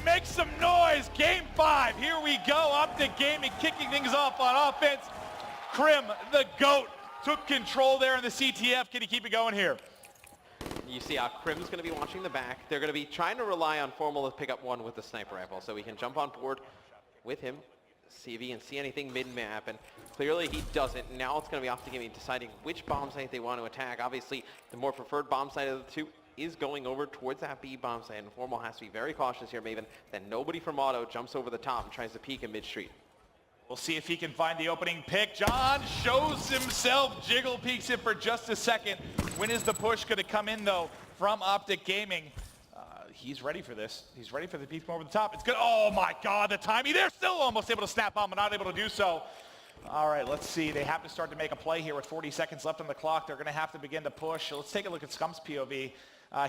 make some noise. Game 5, here we go. Optic Gaming kicking things off on offense. Krim, the GOAT, took control there in the CTF. Can he keep it going here? You see how Krim's going to be watching the back. They're going to be trying to rely on Formal to pick up one with the sniper rifle, so we can jump on board with him, see if he can see anything mid-map, and clearly he doesn't. Now it's going to be Optic Gaming deciding which bomb site they want to attack. Obviously, the more preferred bomb site of the two is going over towards that B bomb site, and Formal has to be very cautious here, Maven, that nobody from Auto jumps over the top and tries to peek in mid-street. We'll see if he can find the opening pick. John shows himself. Jiggle peeks it for just a second. When is the push going to come in, though, from Optic Gaming? He's ready for this. He's ready for the peek from over the top. It's good. Oh, my God, the timing. They're still almost able to snap on, but not able to do so. All right, let's see. They have to start to make a play here with 40 seconds left on the clock. They're going to have to begin to push. So let's take a look at Scump's POV.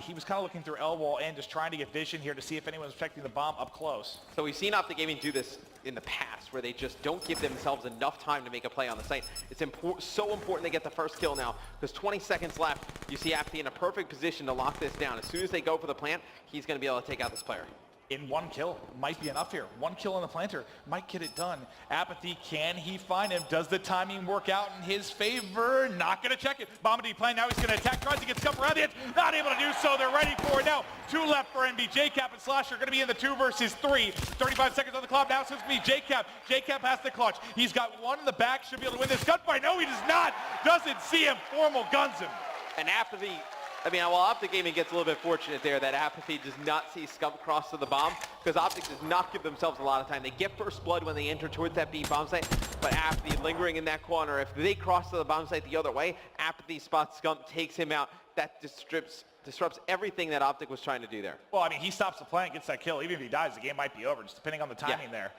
He was kind of looking through L-wall and just trying to get vision here to see if anyone's protecting the bomb up close. So we've seen Optic Gaming do this in the past, where they just don't give themselves enough time to make a play on the site. It's so important they get the first kill now, because 20 seconds left. You see Apathy in a perfect position to lock this down. As soon as they go for the plant, he's going to be able to take out this player. In one kill, might be enough here. One kill on the planter, might get it done. Apathy, can he find him? Does the timing work out in his favor? Not gonna check it. Bombity playing, now he's gonna attack, tries to get Scump around the edge. Not able to do so, they're ready for it now. 2 left for NB. JCap and Slash are gonna be in the 2 versus 3. 35 seconds on the clock, now it's gonna be JCap. JCap has the clutch. He's got one in the back, should be able to win this gunfight. No, he does not. Doesn't see him, Formal guns him. And Apathy, I mean, well, Optic Gaming gets a little bit fortunate there that Apathy does not see Scump cross to the bomb, because Optic does not give themselves a lot of time. They get first blood when they enter towards that B bomb site, but Apathy lingering in that corner. If they cross to the bomb site the other way, Apathy spots Scump, takes him out. That disrupts everything that Optic was trying to do there. Well, I mean, he stops the play and gets that kill. Even if he dies, the game might be over, just depending on the timing there.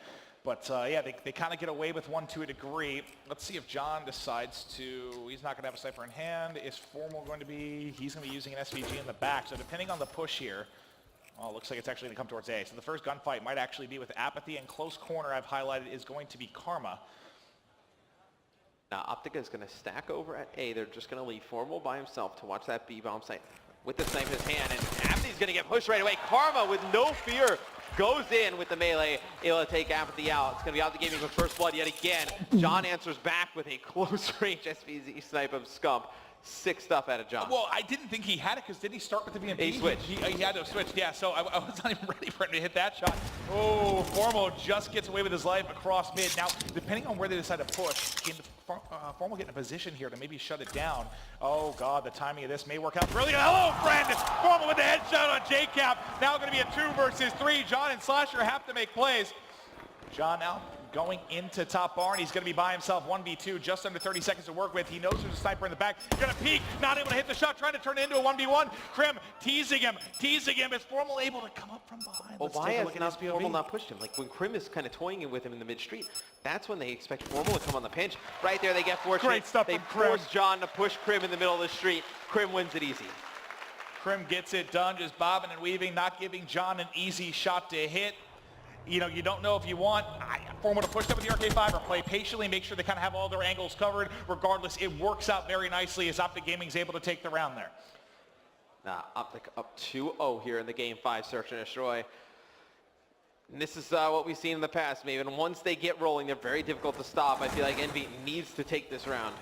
But yeah, they kind of get away with one to a degree. Let's see if John decides to, he's not gonna have a Cypher in hand. Is Formal going to be, he's gonna be using an SVG in the back. So depending on the push here, well, it looks like it's actually gonna come towards A. So the first gunfight might actually be with Apathy, and close corner I've highlighted is going to be Karma. Now Optic is gonna stack over at A. They're just gonna leave Formal by himself to watch that B bomb site with the sniper in his hand, and Apathy's gonna get pushed right away. Karma with no fear goes in with the melee, able to take Apathy out. It's going to be Optic Gaming with first blood yet again. John answers back with a close-range SVZ snipe of Scump. Sick stuff out of John. Well, I didn't think he had it, because didn't he start with the VMP? He switched. He had to switch, yeah, so I was not even ready for him to hit that shot. Oh, Formal just gets away with his life across mid. Now, depending on where they decide to push, can Formal get in a position here to maybe shut it down? Oh, God, the timing of this may work out brilliant. Hello, friend! Formal with the headshot on JCap. Now going to be a 2 versus 3. John and Slasher have to make plays. John now going into top bar, and he's going to be by himself, 1v2, just under 30 seconds to work with. He knows there's a sniper in the back. Going to peek, not able to hit the shot, trying to turn it into a 1v1. Krim teasing him. Is Formal able to come up from behind? Well, why has Formal not pushed him? Like, when Krim is kind of toying with him in the mid-street, that's when they expect Formal to come on the pinch. Right there, they get fortunate. Great stuff They from Krim. force John to push Krim in the middle of the street. Krim wins it easy. Krim gets it done, just bobbing and weaving, not giving John an easy shot to hit. You know, you don't know if you want Formal to push them with the RK5 or play patiently, make sure they kind of have all their angles covered. Regardless, it works out very nicely as Optic Gaming's able to take the round there. Now, Optic up 2-0 here in the Game 5 Search and Destroy. And this is what we've seen in the past, Maven. Once they get rolling, they're very difficult to stop. I feel like Envy needs to take this round.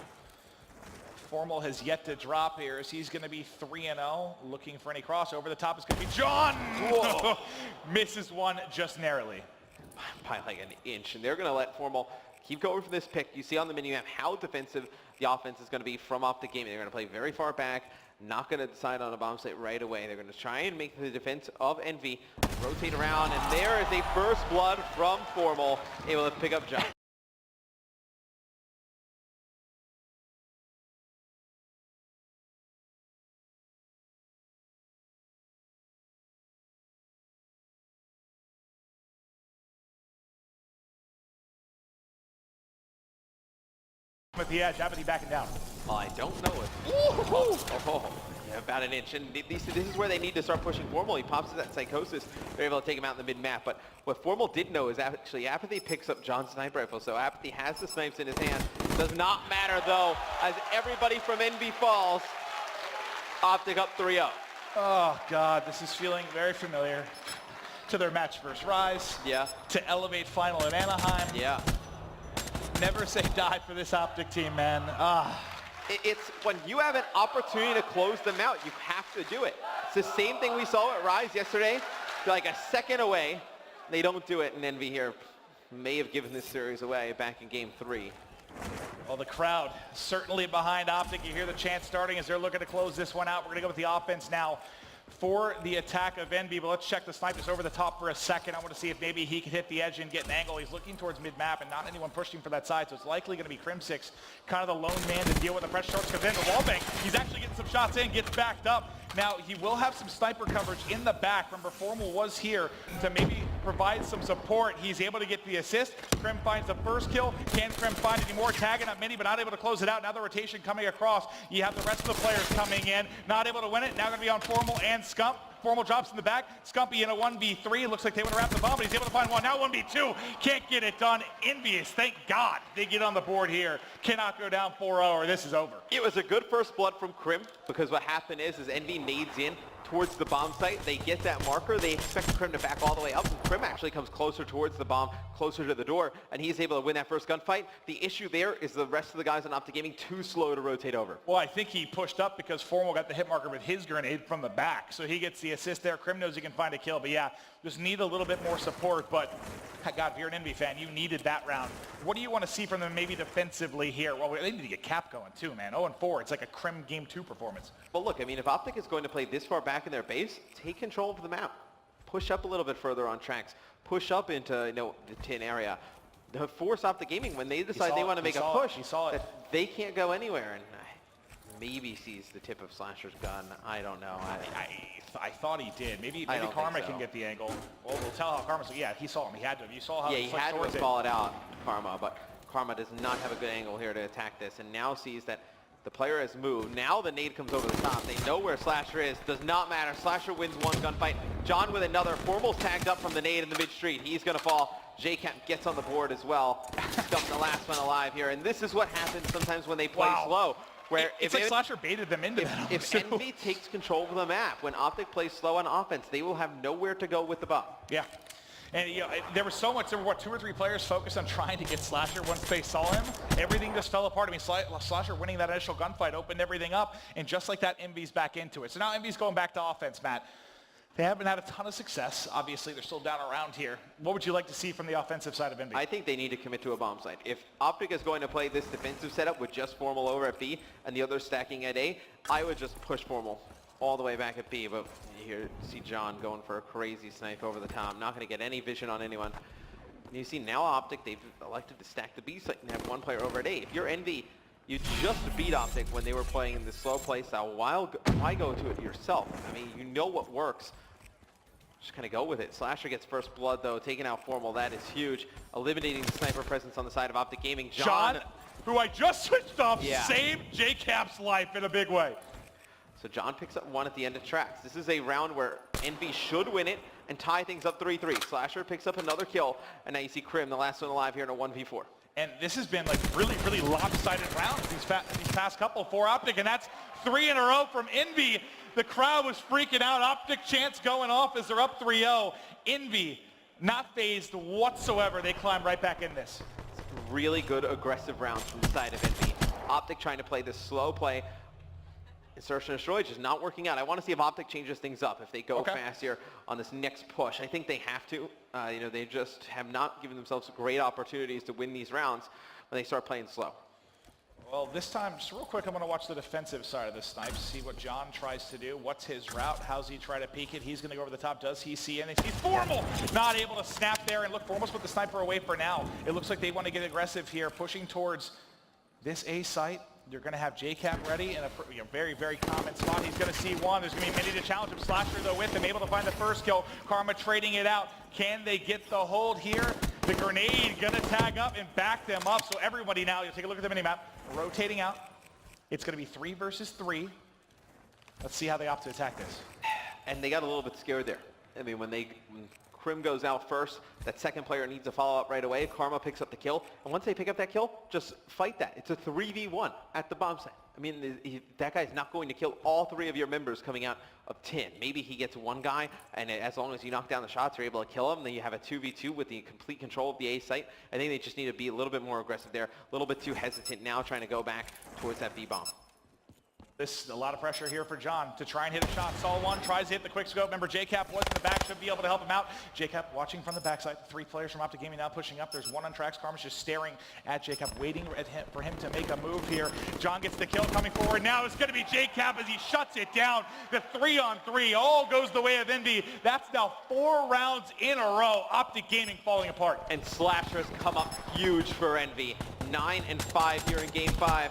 Formal has yet to drop here as he's going to be 3-0, looking for any cross. Over the top is going to be John! Whoa. Misses one just narrowly. By like an inch, and they're going to let Formal keep going for this pick. You see on the mini map how defensive the offense is going to be from Optic Gaming. They're going to play very far back, not going to decide on a bomb site right away. They're going to try and make the defense of Envy rotate around, and there is a first blood from Formal, able to pick up John. With the edge, Apathy backing down. I don't know it. Yeah, about an inch. And this is where they need to start pushing Formal. He pops to that Psychosis. They're able to take him out in the mid-map. But what Formal did know is actually Apathy picks up John's sniper rifle. So Apathy has the snipes in his hand. Does not matter, though, as everybody from Envy falls. Optic up 3-0. Oh, God, this is feeling very familiar. to their match versus Rise, Yeah. to Elevate final in Anaheim. Yeah. Never say die for this Optic team, man. It's when you have an opportunity to close them out, you have to do it. It's the same thing we saw at Rise yesterday. They're like a second away. They don't do it, and Envy here may have given this series away back in game 3. Well, the crowd certainly behind Optic. You hear the chant starting as they're looking to close this one out. We're going to go with the offense now for the attack of Envy, but let's check the snipers over the top for a second. I want to see if maybe he can hit the edge and get an angle. He's looking towards mid-map and not anyone pushing for that side, so it's likely going to be Crim6, kind of the lone man to deal with the pressure. Shorts comes in, the wall bank. He's actually getting some shots in, gets backed up. Now, he will have some sniper coverage in the back. Remember, Formal was here to maybe provide some support. He's able to get the assist. Crim finds the first kill. Can Crim find any more? Tagging up Mini, but not able to close it out. Now the rotation coming across. You have the rest of the players coming in. Not able to win it. Now going to be on Formal and Scump. Formal drops in the back. Scumpy in a 1v3. Looks like they want to wrap the bomb, but he's able to find one. Now 1v2. Can't get it done. Envyus, thank God they get on the board here. Cannot go down 4-0 or this is over. It was a good first blood from Crim, because what happened is Envy nades in towards the bomb site. They get that marker. They expect Crim to back all the way up, and Crim actually comes closer towards the bomb, closer to the door, and he's able to win that first gunfight. The issue there is the rest of the guys on Optic Gaming too slow to rotate over. Well, I think he pushed up because Formal got the hit marker with his grenade from the back, so he gets the assist there. Crim knows he can find a kill, but yeah, just need a little bit more support, but God, if you're an Envy fan, you needed that round. What do you want to see from them maybe defensively here? Well, they need to get Cap going too, man. 0-4, it's like a Crim Game 2 performance. Well, look, I mean, if Optic is going to play this far back in their base, take control of the map. Push up a little bit further on tracks. Push up into, the tin area. Force Optic Gaming, when they decide they want to make a push, that they can't go anywhere. And maybe sees the tip of Slasher's gun. I don't know. I thought he did. Maybe Karma can get the angle. Well, we'll tell how Karma's. Yeah, he saw him. He had to. You saw how he had to call it out, Karma, but Karma does not have a good angle here to attack this, and now sees that the player has moved. Now the nade comes over the top. They know where Slasher is. Does not matter. Slasher wins one gunfight. John with another. Formal's tagged up from the nade in the mid-street. He's going to fall. JCap gets on the board as well. Stumped the last one alive here, and this is what happens sometimes when they play slow. Where it's like Slasher baited them into that. If Envy takes control of the map, when Optic plays slow on offense, they will have nowhere to go with the bomb. Yeah. And there was so much, there were 2 or 3 players focused on trying to get Slasher once they saw him. Everything just fell apart. I mean, Slasher winning that initial gunfight opened everything up, and just like that, Envy's back into it. So now Envy's going back to offense, Matt. They haven't had a ton of success. Obviously, they're still down around here. What would you like to see from the offensive side of Envy? I think they need to commit to a bomb site. If Optic is going to play this defensive setup with just Formal over at B and the others stacking at A, I would just push Formal all the way back at B. But you see John going for a crazy snipe over the top. Not going to get any vision on anyone. And you see now Optic, they've elected to stack the B site and have one player over at A. If you're Envy, you just beat Optic when they were playing in the slow play style. Why go to it yourself? I mean, you know what works. Just kind of go with it. Slasher gets first blood, though, taking out Formal. That is huge. Eliminating the sniper presence on the side of Optic Gaming. John, who I just switched off, saved JCap's life in a big way. So John picks up 1 at the end of tracks. This is a round where Envy should win it and tie things up 3-3. Slasher picks up another kill, and now you see Crim, the last one alive here in a 1v4. And this has been like really, really lopsided rounds these past couple for Optic, and that's 3 in a row from Envy. The crowd was freaking out. Optic chants going off as they're up 3-0. Envy, not phased whatsoever. They climb right back in this. Really good aggressive rounds from the side of Envy. Optic trying to play this slow play. Insertion destroy just not working out. I want to see if Optic changes things up, if they go fast here on this next push. I think they have to. They just have not given themselves great opportunities to win these rounds when they start playing slow. Well, this time, just real quick, I'm going to watch the defensive side of the snipe, see what John tries to do. What's his route? How's he try to peek it? He's going to go over the top. Does he see anything? Formal not able to snap there. And look, Formal's put the sniper away for now. It looks like they want to get aggressive here, pushing towards this A site. You're going to have JCap ready in a very, very common spot. He's going to see one. There's going to be many to challenge him. Slasher, though, with him, able to find the first kill. Karma trading it out. Can they get the hold here? The grenade going to tag up and back them up. So everybody now, you'll take a look at the minimap, rotating out. It's going to be 3 versus 3. Let's see how they opt to attack this. And they got a little bit scared there. I mean, when Crim goes out first, that second player needs a follow-up right away. Karma picks up the kill. And once they pick up that kill, just fight that. It's a 3v1 at the bomb site. I mean, that guy's not going to kill all 3 of your members coming out of 10. Maybe he gets one guy, and as long as you knock down the shots, you're able to kill him. Then you have a 2v2 with the complete control of the A site. I think they just need to be a little bit more aggressive there, a little bit too hesitant now, trying to go back towards that B-bomb. This a lot of pressure here for John to try and hit a shot. Sol one tries to hit the quick scope. Remember, JCap was in the back, should be able to help him out. JCap watching from the backside. 3 players from Optic Gaming now pushing up. There's one on tracks. Karma's just staring at JCap, waiting for him to make a move here. John gets the kill coming forward. Now it's going to be JCap as he shuts it down. The 3-on-3 all goes the way of Envy. That's now 4 rounds in a row. Optic Gaming falling apart. And Slasher's come up huge for Envy. 9 and 5 here in game 5.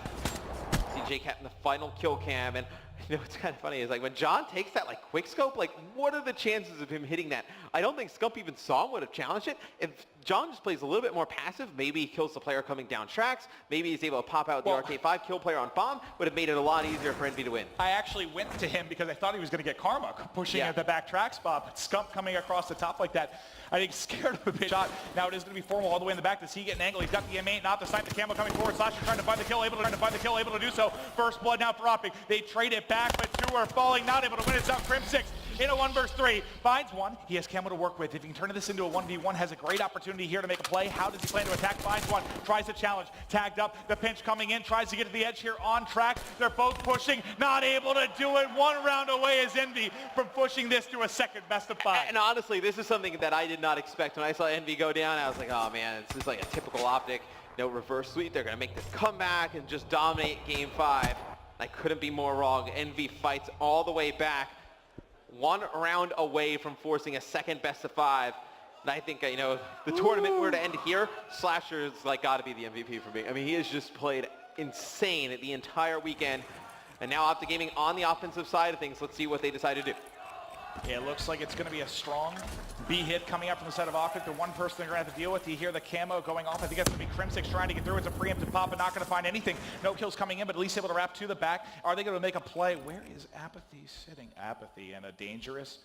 See JCap in the final kill cam, and you know what's kind of funny is like when John takes that like quick scope, like what are the chances of him hitting that? I don't think Scump even saw him, would have challenged it. If John just plays a little bit more passive, maybe he kills the player coming down tracks, maybe he's able to pop out the RK5, kill player on bomb, would have made it a lot easier for Envy to win. I actually went to him because I thought he was going to get Karma pushing at the back track spot, but Scump coming across the top like that, I think scared him a bit. Shot. Now it is going to be Formal all the way in the back. Does he get an angle? He's got the M8, not the side. The camo coming forward. Slasher trying to find the kill, able to do so. First blood now for Optic. They trade it back, but 2 are falling, not able to win. It's out. Crim 6 in a 1 versus 3. Finds one. He has camo to work with. If he can turn this into a 1v1, has a great opportunity here to make a play. How does he plan to attack? Finds one. Tries to challenge. Tagged up. The pinch coming in. Tries to get to the edge here on track. They're both pushing. Not able to do it. 1 round away is Envy from pushing this to a second best of 5. And honestly, this is something that I did not expect. When I saw Envy go down, I was like, oh man, this is like a typical Optic. No reverse sweep. They're going to make this comeback and just dominate game 5. I couldn't be more wrong. Envy fights all the way back. 1 round away from forcing a second best of 5. And I think, you know, if the tournament were to end here, Slasher's like got to be the MVP for me. I mean, he has just played insane the entire weekend. And now Optic Gaming on the offensive side of things. Let's see what they decide to do. Yeah, it looks like it's going to be a strong B hit coming up from the side of Optic. The one person they're going to have to deal with. You hear the camo going off. I think that's going to be Crim 6 trying to get through. It's a preemptive pop, but not going to find anything. No kills coming in, but at least able to wrap to the back. Are they going to make a play? Where is Apathy sitting? Apathy in a dangerous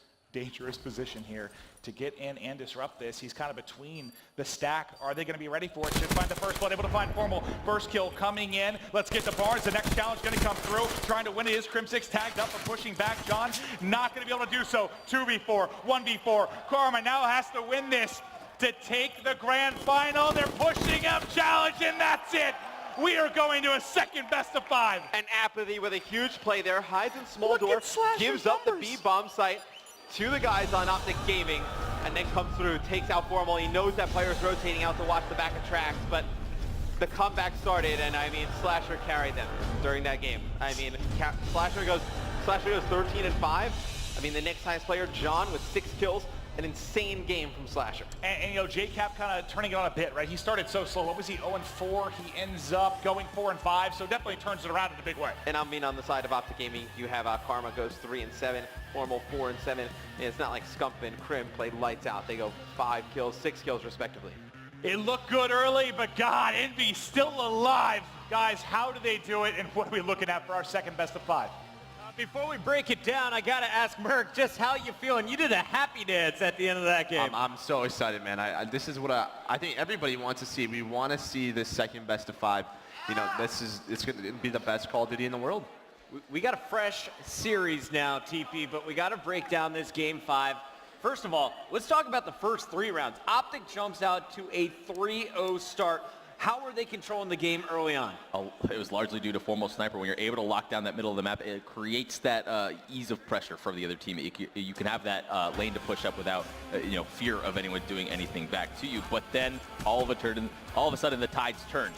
position here to get in and disrupt this. He's kind of between the stack. Are they going to be ready for it? Should find the first blood, able to find Formal. First kill coming in. Let's get to Barnes. The next challenge going to come through. Trying to win it is Crim 6 tagged up and pushing back. John not going to be able to do so. 2v4, 1v4. Karma now has to win this to take the grand final. They're pushing up challenge, and that's it. We are going to a second best of 5. And Apathy with a huge play there. Hides in small door. Gives up the B-bomb site to the guys on Optic Gaming, and then comes through, takes out Formal. He knows that player's rotating out to watch the back of tracks, but the comeback started, and I mean, Slasher carried them during that game. I mean, Slasher goes 13 and 5. I mean, the next highest player, John, with 6 kills. An insane game from Slasher. And you know, JCap kind of turning it on a bit, right? He started so slow. What was he, 0-4? He ends up going 4-5, so definitely turns it around in a big way. And I mean, on the side of Optic Gaming, you have Karma goes 3-7, Formal 4-7. And it's not like Scump and Crim played lights out. They go 5 kills, 6 kills respectively. It looked good early, but God, Envy still alive. Guys, how do they do it, and what are we looking at for our second best of 5? Before we break it down, I gotta ask Merc, just how you feeling? You did a happy dance at the end of that game. I'm so excited, man. This is what I think everybody wants to see. We want to see this second best of 5. You know, it's going to be the best Call of Duty in the world. We got a fresh series now, TP, but we gotta break down this game 5. First of all, let's talk about the first 3 rounds. Optic jumps out to a 3-0 start. How were they controlling the game early on? It was largely due to Formal Sniper. When you're able to lock down that middle of the map, it creates that ease of pressure from the other team. You can have that lane to push up without fear of anyone doing anything back to you. But then all of a sudden the tides turned.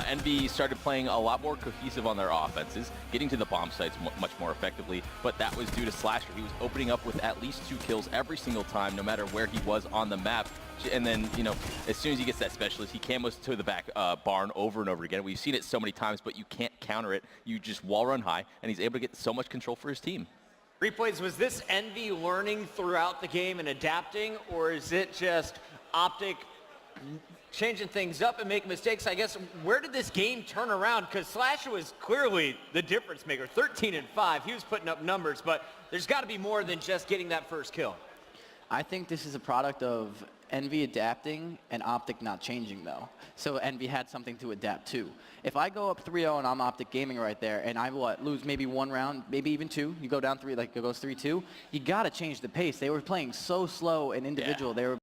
Envy started playing a lot more cohesive on their offenses, getting to the bomb sites much more effectively, but that was due to Slasher. He was opening up with at least 2 kills every single time, no matter where he was on the map. And then, as soon as he gets that specialist, he camos to the back barn over and over again. We've seen it so many times, but you can't counter it. You just wall run high, and he's able to get so much control for his team. Replays, was this Envy learning throughout the game and adapting, or is it just Optic changing things up and making mistakes? I guess, where did this game turn around? Because Slasher was clearly the difference maker. 13 and 5, he was putting up numbers, but there's got to be more than just getting that first kill. I think this is a product of Envy adapting and Optic not changing, though. So Envy had something to adapt to. If I go up 3-0 and I'm Optic Gaming right there, and I lose maybe one round, maybe even two, you go down 3, like it goes 3-2, you got to change the pace. They were playing so slow and individual. They were